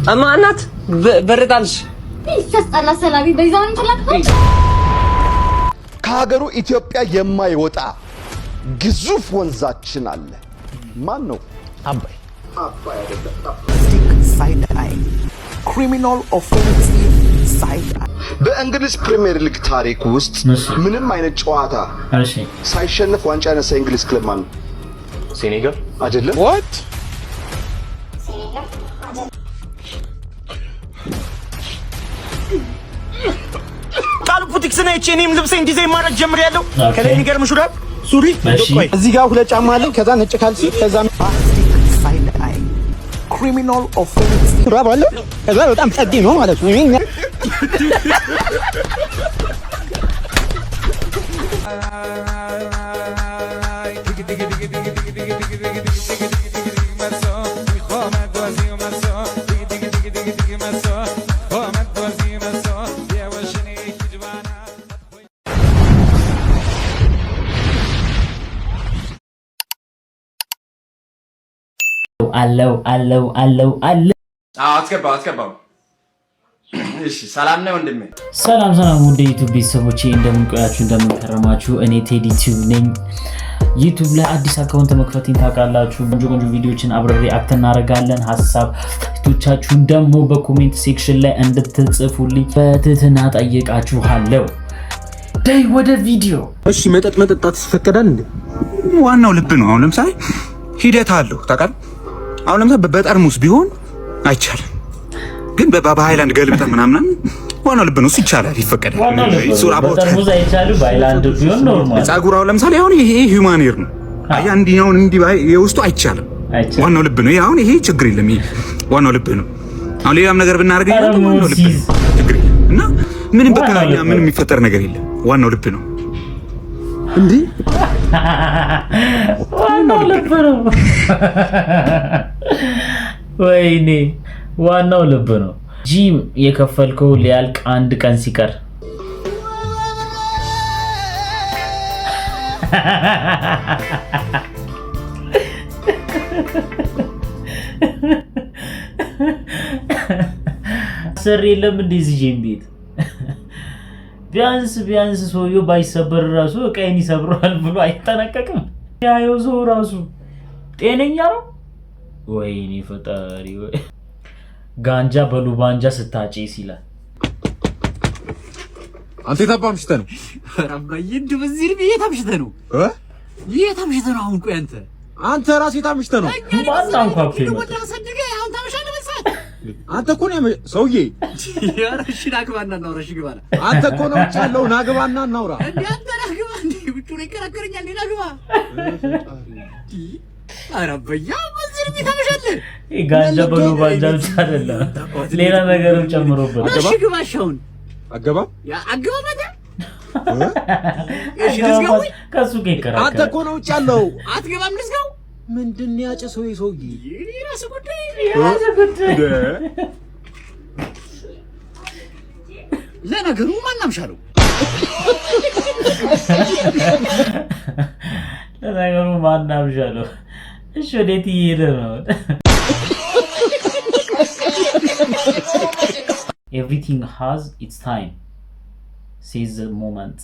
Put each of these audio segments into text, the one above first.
አማናት በረታልሽ ይሰጣላ ሰላቢ በይዛው እንችላለን። ከሀገሩ ኢትዮጵያ የማይወጣ ግዙፍ ወንዛችን አለ። ማን ነው? አባይ። አባይ አይደለም። ሳይድ አይ ክሪሚናል ኦፌንሲቭ ሳይድ አይ በእንግሊዝ ፕሪሚየር ሊግ ታሪክ ውስጥ ምንም አይነት ጨዋታ ሳይሸነፍ ዋንጫ ያነሳ እንግሊዝ ክለብ ማን ነው? ሴኔጋል አይደለም። what ቡቲክስ ነው እቺንም ልብሴን ዲዛይን ማድረግ ጀምሬያለሁ። ከላይ የሚገርም ሹራብ ሱሪ እዚህ ጋር ሁለት ጫማ አለኝ። ከዛ ነጭ ካልሲ ከዛ ሳይድ አይ ክሪሚናል ኦፌንሲቭ ሹራብ አለ። ከዛ በጣም ጸዴ ነው ማለት ነው። አለው አትገባው። እሺ ሰላም ነው ወንድሜ። ሰላም ውድ ዩቲዩብ ቤተሰቦቼ እንደምን ቆያችሁ እንደምን ከረማችሁ? እኔ ቴዲ ቲዩብ ነኝ። ዩቲዩብ ላይ አዲስ አካውንት መክፈቴን ታውቃላችሁ። ቆንጆ ቪዲዮዎችን አብረን ሪአክት እናደርጋለን። ሐሳባችሁን ደግሞ በኮሜንት ሴክሽን ላይ እንድትጽፉልኝ በትህትና ጠይቃችኋለሁ። ዳይ ወደ ቪዲዮ። እሺ መጠጣት ይፈቀዳል እንዴ? ዋናው ልብ ነው። አሁን ለምሳሌ ሂደት አለው ታውቃለህ። አሁን ለምሳሌ በጠርሙስ ቢሆን አይቻልም፣ ግን በሃይላንድ ገልብጠህ ምናምን ዋናው ልብ ነው። እሱ ይቻላል፣ ይፈቀዳል። በጠርሙስ አይቻልም፣ በሃይላንድ ቢሆን ኖርማል። ጸጉር አሁን ለምሳሌ አሁን ይሄ ሂውማን ሄር ነው። አንዲኛውን እንዲህ የውስጡ አይቻልም፣ ዋናው ልብ ነው። አሁን ይሄ ችግር የለም፣ ይሄ ዋናው ልብ ነው። አሁን ሌላም ነገር ብናደርግ ዋናው ልብ ነው፣ ችግር የለም። እና ምንም በቃ ምንም የሚፈጠር ነገር የለም፣ ዋናው ልብ ነው። እንዴ ዋናው ልብ ነው። ወይኔ ዋናው ልብ ነው። ጂም የከፈልከው ሊያልቅ አንድ ቀን ሲቀር ሰር የለም እንደዚህ ጂም ቤት ቢያንስ ሰውየው ባይሰበር ራሱ ቀይን ይሰብራል ብሎ አይተነቀቅም። ያየው ሰው ራሱ ጤነኛ ነው። ወይኔ ፈጣሪ ወይ ጋንጃ በሉባንጃ ስታጨስ ይላል። አንተ ታባምሽተ ነው አራባዬ እንዴ በዚህ ልብ የታምሽተ ነው የታምሽተ ነው። አሁን ቆይ አንተ ራስህ የታምሽተ ነው። ማጣን ኳፕ ነው ወዳሰድገ አሁን ታምሻለ በሳት አንተ እኮ ነው ሰውዬ። ያረሽ ናግባና ነው ረሽ ግባና አንተ እኮ ነው ጫለው ናግባና እናውራ እንዴ አንተ ናግባ እንዴ ብቻ ነው ይከራከረኛል። ናግባ አራባዬ በዚህ ልብ ታምሻለ። ጋንጃ በሉባንጃ ብቻ አይደለም ሌላ ነገርም ጨምሮበት እሺ ግባሻውን አገባ ማለት እሺ ልዝጋው ከሱ ከከራከረ አንተ እኮ ነው ጫለው አትገባም። ልዝጋው ምንድን ያጨሰው ሰውዬ? የራስ ጉዳይ ለነገሩ ማናምሻለው ለነገሩ ማናምሻለው። እሺ ወዴት ይሄደ ነው? Everything has its time, says the moment.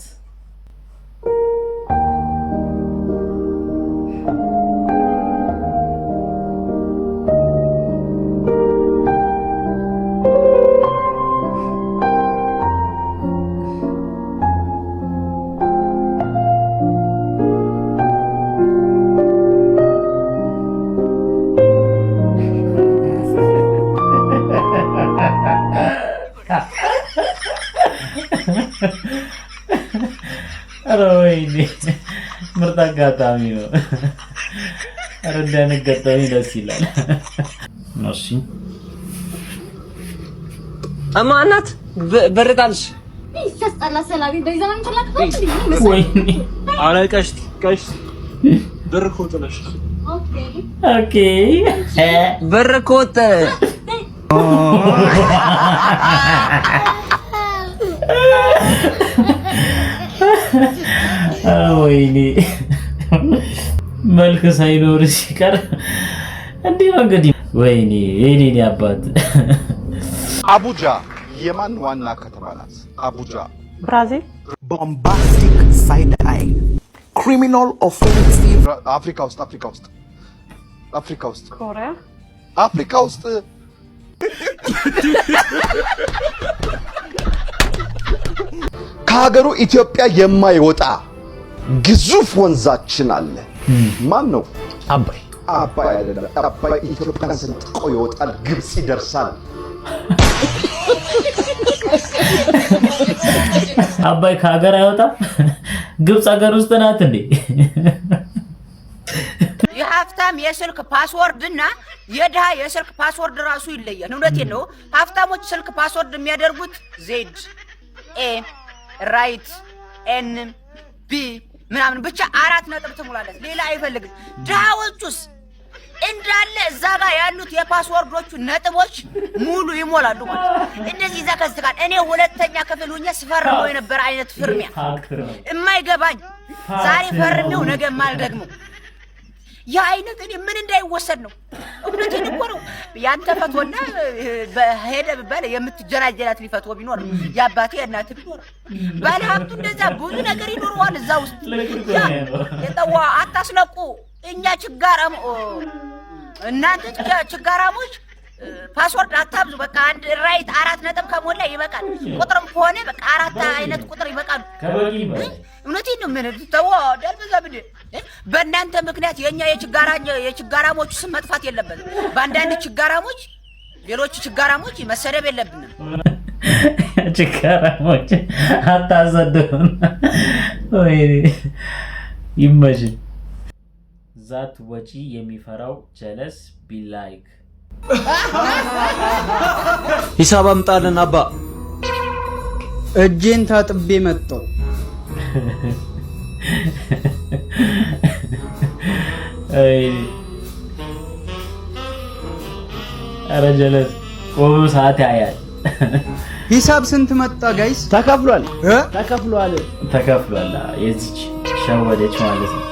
ወይኔ ምርጥ አጋጣሚ ነው። ኧረ እንደዚህ አጋጣሚ ደስ ይላል። እሺ አማናት በረታልሽ ይሰጣላ ሰላቢ በይዛው እንችላለን። ወይኔ አለቀሽ በርኮተለሽ ኦኬ በረኮተ ወይኔ መልክ ሳይኖር ሲቀር እንዴ ነው እንግዲህ ወይኔ የኔ አባት አቡጃ የማን ዋና ከተማ ናት? አቡጃ Brazil. Bombastic side eye. Criminal offensive. አፍሪካ ውስጥ ኮሪያ አፍሪካ ውስጥ ከሀገሩ ኢትዮጵያ የማይወጣ ግዙፍ ወንዛችን አለ። ማን ነው? አባይ አይደለም። አባይ ኢትዮጵያን ሰንጥቆ ይወጣል፣ ግብጽ ይደርሳል። አባይ ከሀገር አይወጣም። ግብጽ ሀገር ውስጥ ናት እንዴ? የሀብታም የስልክ ፓስወርድ እና የድሃ የስልክ ፓስወርድ ራሱ ይለያል። እውነቴን ነው። ሀብታሞች ስልክ ፓስወርድ የሚያደርጉት ዜድ ኤ ራይት ኤን ቢ ምናምን ብቻ 4 ነጥብ ትሙላለች፣ ሌላ አይፈልግም። ድሃዎቹስ እንዳለ እዛ ጋር ያሉት የፓስወርዶቹ ነጥቦች ሙሉ ይሞላሉ ማለት ነው። እንደዚህ ዘከዝካል። እኔ ሁለተኛ ክፍል ሆኜ ስፈርመው የነበረ አይነት ፍርሚያ የማይገባኝ ዛሬ ፈርሜው ነገ ማልደግመው ያ አይነት እኔ ምን እንዳይወሰድ ነው። እውነቴን እኮ ነው። ያንተ ፈቶና በሄደ በለ የምትጀናጀናት ሊፈቶ ቢኖር ያባቴ እናት ቢኖር ባለሀብቱ እንደዛ ብዙ ነገር ይኖረዋል እዛ ውስጥ። ያ የጠዋ አታስነቁ። እኛ ችጋራም እናንተ ችጋራሞች ፓስወርድ አታብዙ። በቃ አንድ ራይት 4 ነጥብ ከሞላ ይበቃል። ቁጥርም ከሆነ በቃ 4 አይነት ቁጥር ይበቃል። እውነቴን ነው። ምን ተው ደልበዛ ብደ በእናንተ ምክንያት የኛ የችጋራሞች ስም መጥፋት የለበትም። በአንዳንድ ችጋራሞች ሌሎች ችጋራሞች መሰደብ የለብንም። ችጋራሞች አታሰደቡን። ወይ ይመሽ ዛት ወጪ የሚፈራው ጀለስ ቢላይክ ሂሳብ አምጣልን አባ። እጄን ታጥቤ መጣሁ። ኧረ ጀለስ ቆሞ ሰዓት ያያል። ሂሳብ ስንት መጣ ጋይስ? ተከፍሏል። የዚች ሸወደች ማለት ነው።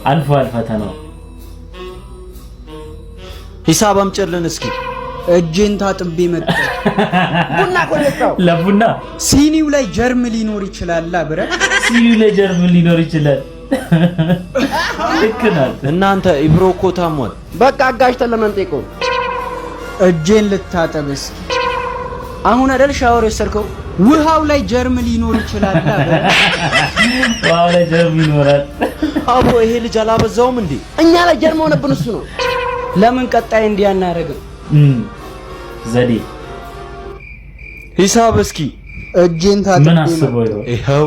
አልፏል ፈተናው። ሂሳብ አምጪልን እስኪ። እጄን ታጥቤ መጣሁ። ቡና ቆለጣው ለቡና ሲኒው ላይ ጀርም ሊኖር ይችላል። አብረ ሲኒው ላይ ጀርም ሊኖር ይችላል። ልክ ናት። እናንተ ኢብሮ እኮ ታሟል። በቃ አጋጅተን ለመንጤቆ እጄን ልታጠብ እስኪ። አሁን አይደል ሻወር የወሰድከው? ውሃው ላይ ጀርም ሊኖር ይችላል። ውሃው ላይ ጀርም ይኖራል። አቦ ይሄ ልጅ አላበዛውም እንዴ? እኛ ላይ ጀርም ሆነብን እሱ ነው። ለምን ቀጣይ እንዲያናረግም ዘዴ ሂሳብ እስኪ። እጄን ታጥቤ ምን አስበው ይሆን? ይኸው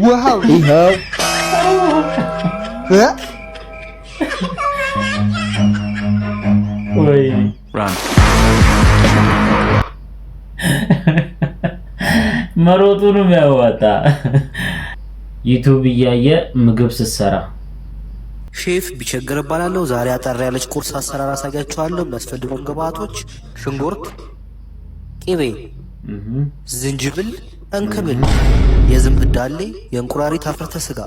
ውሃው ይኸው ወይ መሮጡንም ያዋጣ። ዩቲዩብ እያየ ምግብ ስትሰራ ሼፍ ቢቸገር እባላለሁ። ዛሬ አጠር ያለች ቁርስ አሰራር አሳያችኋለሁ። የሚያስፈልጉን ግብአቶች ሽንኩርት፣ ቅቤ፣ ዝንጅብል፣ እንክብል፣ የዝንብ ዳሌ፣ የእንቁራሪት አፍርተ ስጋ፣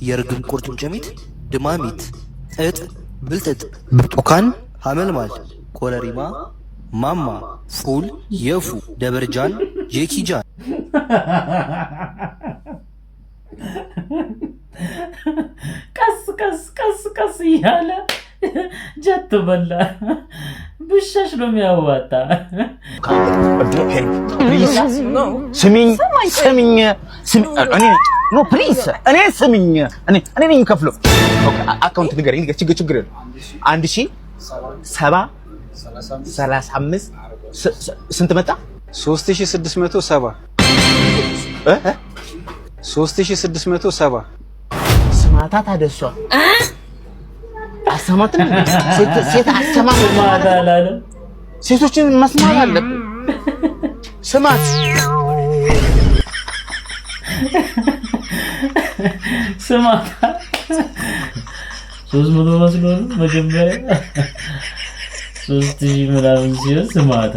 የርግብ ቁርጭምጭሚት፣ ድማሚት፣ ጥጥ፣ ብልጥጥ፣ ብርቱካን፣ ሐመልማል፣ ኮረሪማ፣ ማማ፣ ፉል፣ የፉ፣ ደበርጃን፣ ጄኪጃን ቀስ እያለ ጀት በላ ብሻሽ ነው የሚያዋጣ። ስሚኝ እኔ ስሚኝ እኔ ነኝ ከፍሎ አካውንት ንገረኝ። ችግር 1070 ስንት መጣ? 3670 3670 ስማታ ታደሷ አሰማት ሴት አሰማት ማታ አላለ። ሴቶችን መስማት አለብን። ስማት ስማታ 300 መስሎ ነው መጀመሪያ 3000 ምናምን ሲሆን ስማታ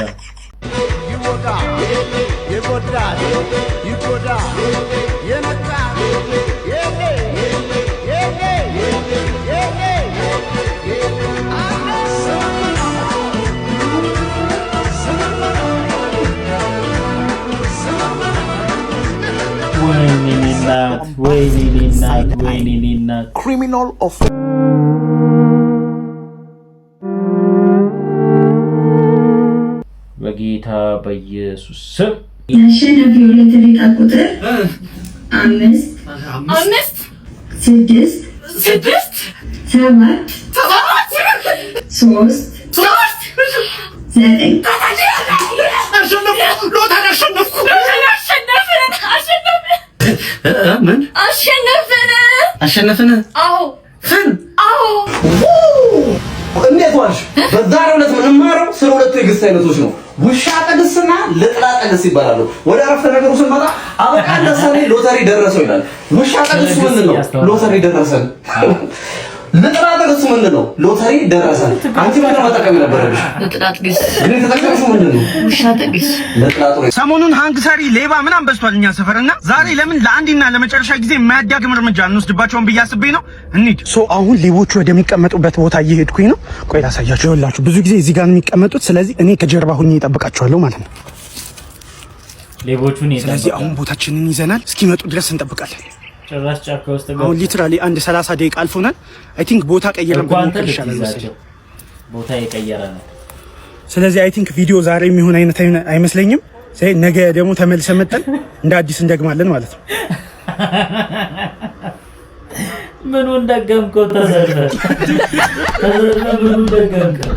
እናት ወይኔ እናት ወይኔ እናት criminal offense በጌታ በኢየሱስ ስም ያሸነፈ የሎተሪ ቁጥር 5 6 7 3 አሸነፍን? አዎ እንዴት ዋልሽ? በዛሬው ዕለት የምንማረው ስለ ሁለቱ የግስ አይነቶች ነው። ውሻ ጠግስና ልጥላ ጠግስ ይባላሉ። ወደ አረፍተ ነገሩ ስንመጣ አበቃለ ሰኔ ሎተሪ ደረሰው ይላል። ውሻ ጠግስ ምንድን ነው? ሎተሪ ደረሰን። ልጥላ ጠግስ ምንድን ነው? ሎተሪ ደረሰን። አንቺ ምን መጠቀም ነበረብሽ? ልጥላ ጠግስ ግን ተጠቀምሽው ምንድን ነው? ውሻ ጠግስ ልጥላ ጠግስ። ሰሞኑን ሃንግ ሰሪ ሌባ ምናምን በዝቷል እኛ ሰፈርና ዛሬ ለምን ለአንዴና ለመጨረሻ ጊዜ የማያዳግም እርምጃ እንወስድባቸውን ብዬ አስቤ ነው። እንሂድ። አሁን ሌቦቹ ወደሚቀመጡበት ቦታ እየሄድኩኝ ነው። ቆይ ላሳያችሁ። ይኸውላችሁ ብዙ ጊዜ እዚህ ጋር ነው የሚቀመጡት። ስለዚህ እኔ ከጀርባ ሁኜ እጠብቃቸዋለሁ ማለት ነው። ሌቦቹን ስለዚህ አሁን ቦታችንን ይዘናል። እስኪመጡ ድረስ እንጠብቃለን። ጭራሽ ጫካ ውስጥ አሁን ሊትራሊ አንድ 30 ደቂቃ አልፎናል። አይ ቲንክ ቦታ ቀየረን ቦታ የቀየረ ነው። ስለዚህ አይ ቲንክ ቪዲዮ ዛሬ የሚሆን አይነት አይመስለኝም። ነገ ደግሞ ተመልሰን መጣን እንደ አዲስ እንደግማለን ማለት ነው። ምኑን ደገምከው? ተዘርፈ ምኑን ደገምከው?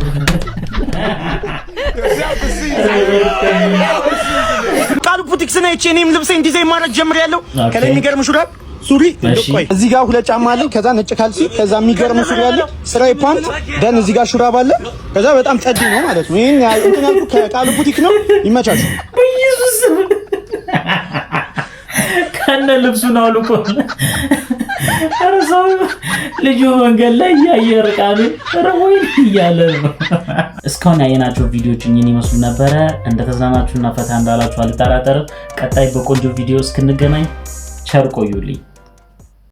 ቃሉ ቡቲክስ ነው። እኔም ልብሴን ዲዛይን ማድረግ ጀምሬያለሁ። ከላይ የሚገርም ሹራብ ሱሪ ቆይ እዚህ ጋር ሁለት ጫማ አለ። ከዛ ነጭ ካልሲ፣ ከዛ የሚገርም ሱሪ አለ። ስራይ ፓንት ደን እዚህ ጋር ሹራብ አለ። ከዛ በጣም ጸድ ነው ማለት ነው። ይሄን እንትን ያልኩት ከቃሉ ቡቲክ ነው። ይመቻችሁ። ኢየሱስ ከነ ልብሱን አውልቆ አረሳው ልጁ መንገድ ላይ ያየርቃሉ ረወይ እያለ ነው። እስካሁን ያየናቸው ቪዲዮዎች እኚህን ይመስሉ ነበረ። እንደተዝናናችሁና ፈታ እንዳላችሁ አልጠራጠርም። ቀጣይ በቆንጆ ቪዲዮ እስክንገናኝ ቸር ቆዩልኝ።